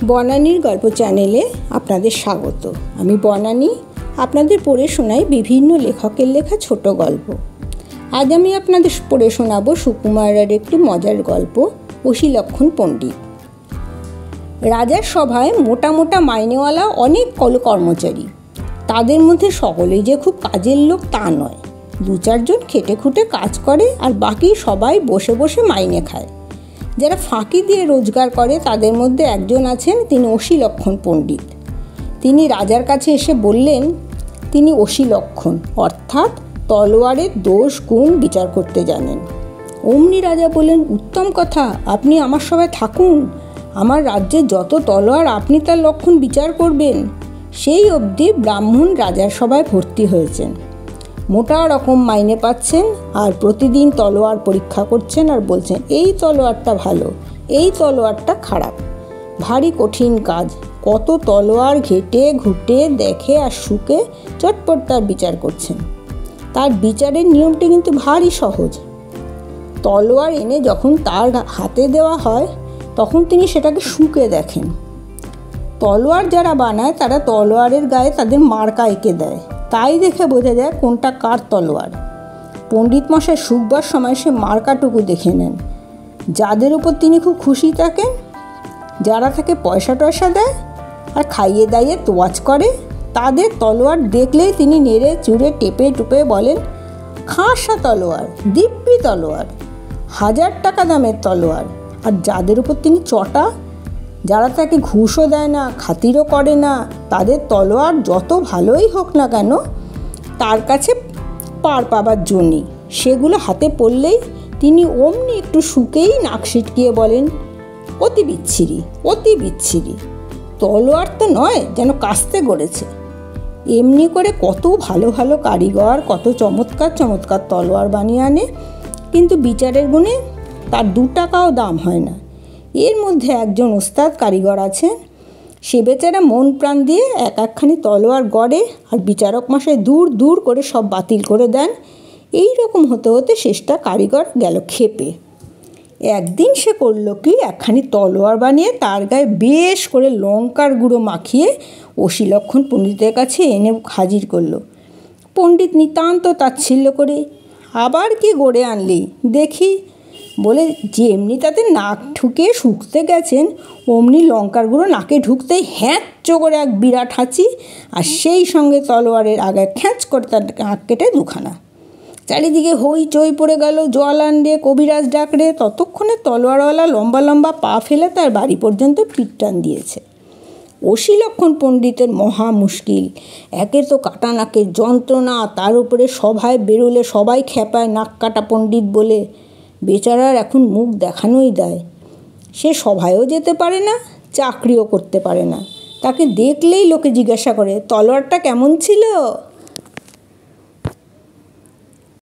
বনানীর গল্প চ্যানেলে আপনাদের স্বাগত। আমি বনানী, আপনাদের পড়ে শোনাই বিভিন্ন লেখকের লেখা ছোট গল্প। আজ আমি আপনাদের পড়ে শোনাবো সুকুমারের একটি মজার গল্প, অসিলক্ষণ পণ্ডিত। রাজার সভায় মোটা মোটা মাইনেওয়ালা অনেক কর্মচারী। তাদের মধ্যে সকলেই যে খুব কাজের লোক তা নয়। 2-4 জন খেটে খুঁটে কাজ করে আর বাকি সবাই বসে বসে মাইনে খায়। যারা ফাঁকি দিয়ে রোজগার করে তাদের মধ্যে একজন আছেন, তিনি অসিলক্ষণ পণ্ডিত। তিনি রাজার কাছে এসে বললেন তিনি অসিলক্ষণ অর্থাৎ তলোয়ারের দোষ গুণ বিচার করতে জানেন। অমনি রাজা বললেন, উত্তম কথা, আপনি আমার সভায় থাকুন। আমার রাজ্যে যত তলোয়ার আপনি তার লক্ষণ বিচার করবেন। সেই অবধি ব্রাহ্মণ রাজার সভায় ভর্তি হয়েছেন, মোটা রকম মাইনে পাচ্ছেন আর প্রতিদিন তলোয়ার পরীক্ষা করছেন আর বলছেন এই তলোয়ারটা ভালো, এই তলোয়ারটা খারাপ। ভারী কঠিন কাজ। কত তলোয়ার ঘেটে ঘুটে দেখে আর শুকে চটপট তার বিচার করছেন। তার বিচারের নিয়মটি কিন্তু ভারী সহজ। তলোয়ার এনে যখন তার হাতে দেওয়া হয় তখন তিনি সেটাকে শুকে দেখেন। তলোয়ার যারা বানায় তারা তলোয়ারের গায়ে তাদের মার্কা এঁকে দেয়, তাই দেখে বোঝা যায় কোনটা কার তলোয়ার। পণ্ডিত মশাই শুকবার সময় সে মার্কাটুকু দেখে নেন। যাদের উপর তিনি খুব খুশি থাকেন, যারা তাকে পয়সা টয়সা দেয় আর খাইয়ে দাইয়ে তোয়াজ করে, তাদের তলোয়ার দেখলেই তিনি নেড়ে চুড়ে টেপে টুপে বলেন খাসা তলোয়ার, দিব্যি তলোয়ার, 1000 টাকা দামের তলোয়ার। আর যাদের উপর তিনি চটা, যারা তাকে ঘুষও দেয় না, খাতিরও করে না, তাদের তলোয়ার যত ভালোই হোক না কেন তার কাছে পার পাবার জন্যই। সেগুলো হাতে পড়লেই তিনি অমনি একটু শুকেই নাক সিটকিয়ে বলেন অতি বিচ্ছিরি, অতি বিচ্ছিরি। তলোয়ার তো নয়, যেন কাস্তে গড়েছে। এমনি করে কত ভালো ভালো কারিগর কত চমৎকার চমৎকার তলোয়ার বানিয়ে আনে, কিন্তু বিচারের গুণে তার 2 টাকাও দাম হয় না। এর মধ্যে একজন ওস্তাদ কারিগর আছেন, সে বেচারা মন প্রাণ দিয়ে একখানি তলোয়ার গড়ে আর বিচারক মশাই দূর দূর করে সব বাতিল করে দেন। এই রকম হতে হতে শেষটা কারিগর গেল ক্ষেপে। একদিন সে করলো কি, একখানি তলোয়ার বানিয়ে তার গায়ে বেশ করে লঙ্কার গুঁড়ো মাখিয়ে অসিলক্ষণ পণ্ডিতের কাছে এনে হাজির করলো। পণ্ডিত নিতান্ত তাচ্ছিল্য করে, আবার কি গড়ে আনলি দেখি, বলে যেমনি তাতে নাক ঠুকে শুকতে গেছেন অমনি লঙ্কার গুঁড়ো নাকে ঢুকতেই হ্যাঁচো করে এক বিরাট হাঁচি, আর সেই সঙ্গে তলোয়ারের আগায় খ্যাঁচ করে তার নাক কেটে 2খানা। চারিদিকে হইচই পড়ে গেল, জল আনরে, কবিরাজ ডাকরে। ততক্ষণে তলোয়ারওয়ালা লম্বা লম্বা পা ফেলে তার বাড়ি পর্যন্ত পিটটান দিয়েছে। অসিলক্ষণ পণ্ডিতের মহা মুশকিল। একে তো কাটা নাকের যন্ত্রণা, তার উপরে সভায় বেরোলে সবাই খেপায় নাক কাটা পণ্ডিত বলে। বেচারার এখন মুখ দেখানোই দেয়। সে সভায়ও যেতে পারে না, চাকরিও করতে পারে না। তাকে দেখলেই লোকে জিজ্ঞাসা করে তলোয়ারটা কেমন ছিল।